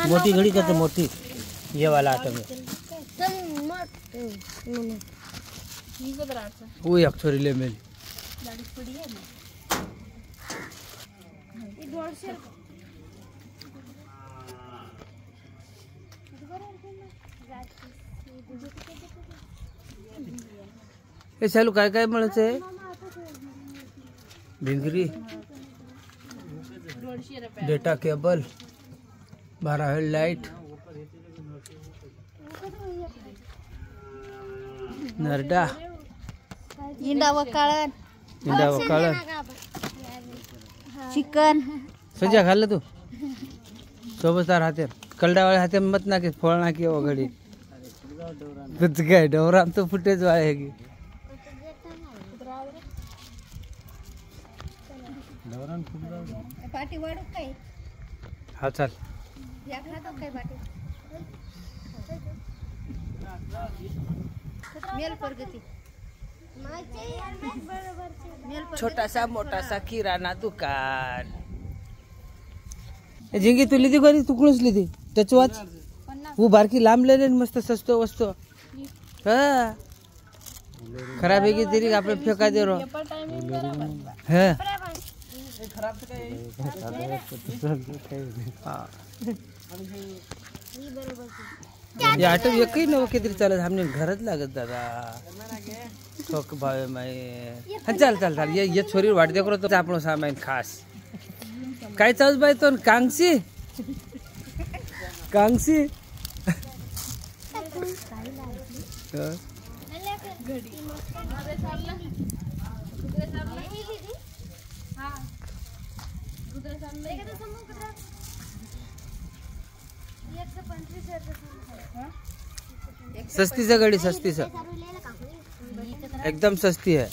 मोटी घड़ी करते मोटी ये वाला आइटम है वो एक छोरी ले मेरी हे चालू काय काय मिळायचं भिंगरी डेटा केबल 12 हेडलाइट नरडा इंडा वकाळण चिकन सजा खाल्लं तू सोबत राहते कलडावाळे हाते मत ना की फोळ ना की घडी कुछ काय डोराम तो फुटेज वाले है की पाटी वाढू काय हा चल या खातो काय पाटी मेल प्रगती छोटा सा मोटा सा किराणा दुकान झिंगी तू लिदी कोणी तू कुणच लिदी टचवाच वो बारकी लांब ले मस्त सस्तो वस्तो हाँ खराब है कि तेरी आपने फेंका दे रहा है ये ऑटो एकही नव किती चालत हमने घरच लागत दादा ठोक भावे माय चल चल चल ये छोरी वाट देख रहा तो आपण सामान खास काय चालत बाई तो कांगसी कांगसी सस्ती सा गाड़ी सस्ती सा एकदम सस्ती है